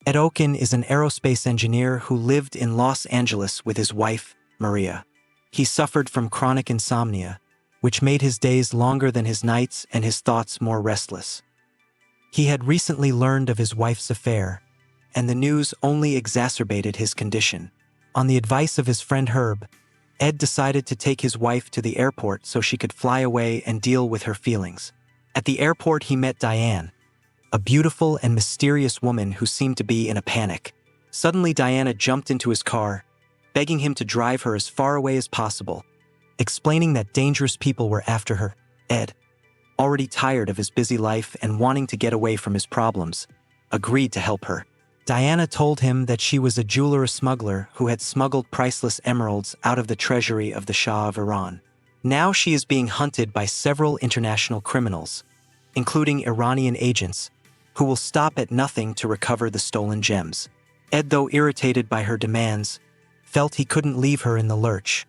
Ed Oken is an aerospace engineer who lived in Los Angeles with his wife, Maria. He suffered from chronic insomnia, which made his days longer than his nights and his thoughts more restless. He had recently learned of his wife's affair, and the news only exacerbated his condition. On the advice of his friend Herb, Ed decided to take his wife to the airport so she could fly away and deal with her feelings. At the airport, he met Diane, a beautiful and mysterious woman who seemed to be in a panic. Suddenly, Diana jumped into his car, begging him to drive her as far away as possible, explaining that dangerous people were after her. Ed, already tired of his busy life and wanting to get away from his problems, agreed to help her. Diana told him that she was a jeweler smuggler who had smuggled priceless emeralds out of the treasury of the Shah of Iran. Now she is being hunted by several international criminals, including Iranian agents, who will stop at nothing to recover the stolen gems. Ed, though irritated by her demands, felt he couldn't leave her in the lurch.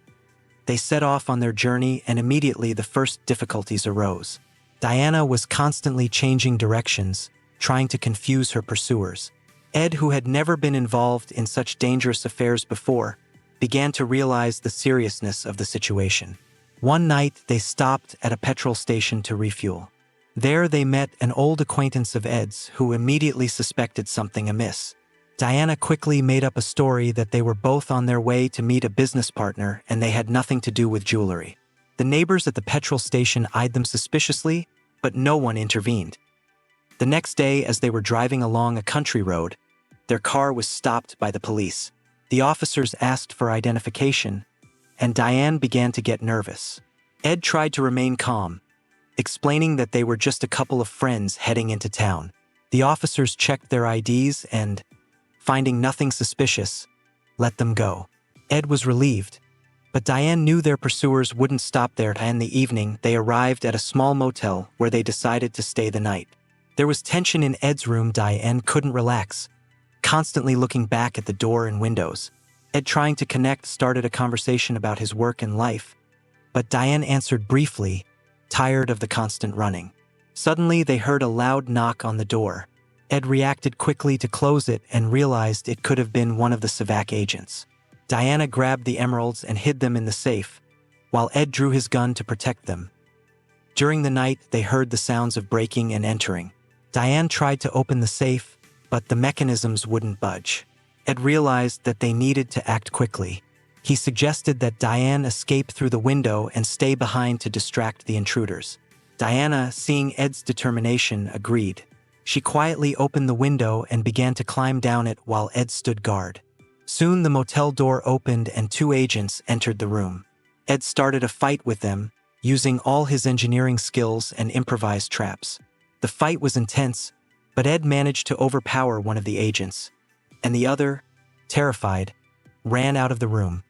They set off on their journey, and immediately the first difficulties arose. Diana was constantly changing directions, trying to confuse her pursuers. Ed, who had never been involved in such dangerous affairs before, began to realize the seriousness of the situation. One night, they stopped at a petrol station to refuel. There they met an old acquaintance of Ed's who immediately suspected something amiss. Diana quickly made up a story that they were both on their way to meet a business partner and they had nothing to do with jewelry. The neighbors at the petrol station eyed them suspiciously, but no one intervened. The next day, as they were driving along a country road, their car was stopped by the police. The officers asked for identification, and Diane began to get nervous. Ed tried to remain calm, explaining that they were just a couple of friends heading into town. The officers checked their IDs and, finding nothing suspicious, let them go. Ed was relieved, but Diane knew their pursuers wouldn't stop there, and in the evening they arrived at a small motel where they decided to stay the night. There was tension in Ed's room. Diane couldn't relax, constantly looking back at the door and windows. Ed, trying to connect, started a conversation about his work and life, but Diane answered briefly, tired of the constant running. Suddenly, they heard a loud knock on the door. Ed reacted quickly to close it and realized it could have been one of the Savak agents. Diana grabbed the emeralds and hid them in the safe, while Ed drew his gun to protect them. During the night, they heard the sounds of breaking and entering. Diane tried to open the safe, but the mechanisms wouldn't budge. Ed realized that they needed to act quickly. He suggested that Diane escape through the window and stay behind to distract the intruders. Diana, seeing Ed's determination, agreed. She quietly opened the window and began to climb down it while Ed stood guard. Soon the motel door opened and two agents entered the room. Ed started a fight with them, using all his engineering skills and improvised traps. The fight was intense, but Ed managed to overpower one of the agents, and the other, terrified, ran out of the room.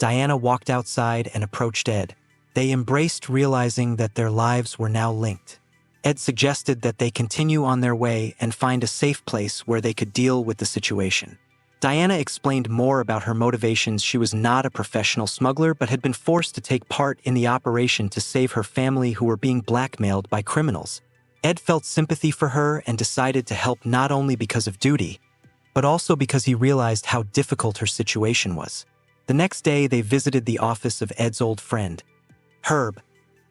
Diana walked outside and approached Ed. They embraced, realizing that their lives were now linked. Ed suggested that they continue on their way and find a safe place where they could deal with the situation. Diana explained more about her motivations. She was not a professional smuggler but had been forced to take part in the operation to save her family who were being blackmailed by criminals. Ed felt sympathy for her and decided to help, not only because of duty, but also because he realized how difficult her situation was. The next day, they visited the office of Ed's old friend, Herb,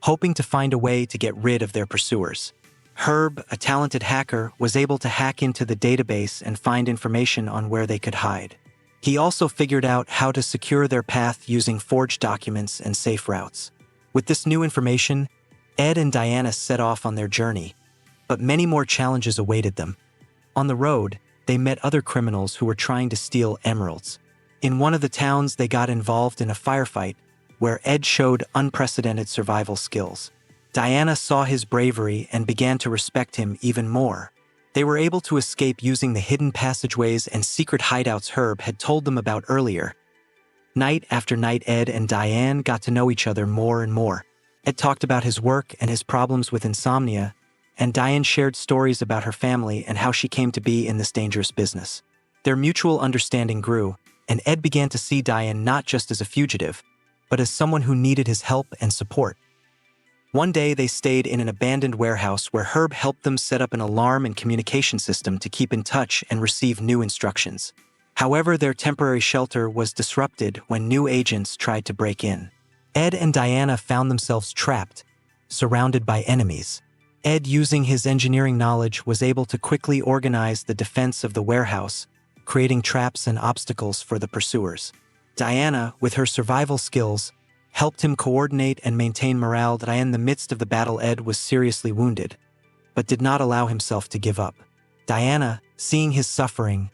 hoping to find a way to get rid of their pursuers. Herb, a talented hacker, was able to hack into the database and find information on where they could hide. He also figured out how to secure their path using forged documents and safe routes. With this new information, Ed and Diana set off on their journey, but many more challenges awaited them. On the road, they met other criminals who were trying to steal emeralds. In one of the towns, they got involved in a firefight where Ed showed unprecedented survival skills. Diana saw his bravery and began to respect him even more. They were able to escape using the hidden passageways and secret hideouts Herb had told them about earlier. Night after night, Ed and Diane got to know each other more and more. Ed talked about his work and his problems with insomnia, and Diane shared stories about her family and how she came to be in this dangerous business. Their mutual understanding grew, and Ed began to see Diane not just as a fugitive, but as someone who needed his help and support. One day they stayed in an abandoned warehouse where Herb helped them set up an alarm and communication system to keep in touch and receive new instructions. However, their temporary shelter was disrupted when new agents tried to break in. Ed and Diana found themselves trapped, surrounded by enemies. Ed, using his engineering knowledge, was able to quickly organize the defense of the warehouse, creating traps and obstacles for the pursuers. Diana, with her survival skills, helped him coordinate and maintain morale. That in the midst of the battle, Ed was seriously wounded, but did not allow himself to give up. Diana, seeing his suffering,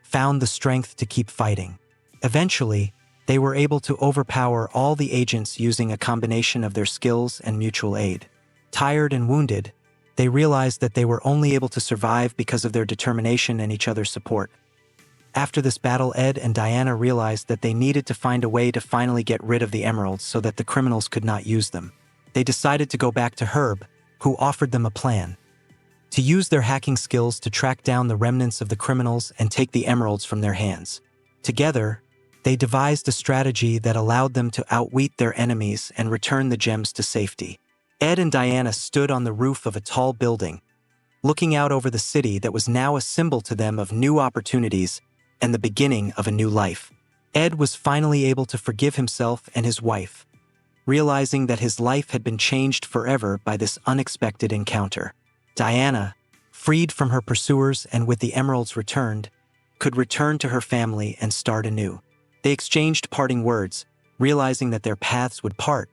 found the strength to keep fighting. Eventually, they were able to overpower all the agents using a combination of their skills and mutual aid. Tired and wounded, they realized that they were only able to survive because of their determination and each other's support. After this battle, Ed and Diana realized that they needed to find a way to finally get rid of the emeralds so that the criminals could not use them. They decided to go back to Herb, who offered them a plan: to use their hacking skills to track down the remnants of the criminals and take the emeralds from their hands. Together, they devised a strategy that allowed them to outwit their enemies and return the gems to safety. Ed and Diana stood on the roof of a tall building, looking out over the city that was now a symbol to them of new opportunities and the beginning of a new life. Ed was finally able to forgive himself and his wife, realizing that his life had been changed forever by this unexpected encounter. Diana, freed from her pursuers and with the emeralds returned, could return to her family and start anew. They exchanged parting words, realizing that their paths would part,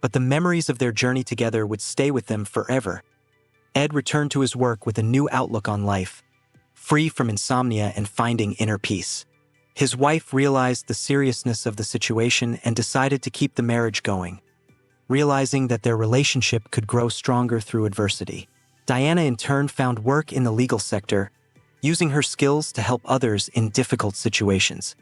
but the memories of their journey together would stay with them forever. Ed returned to his work with a new outlook on life, free from insomnia and finding inner peace. His wife realized the seriousness of the situation and decided to keep the marriage going, realizing that their relationship could grow stronger through adversity. Diana in turn found work in the legal sector, using her skills to help others in difficult situations.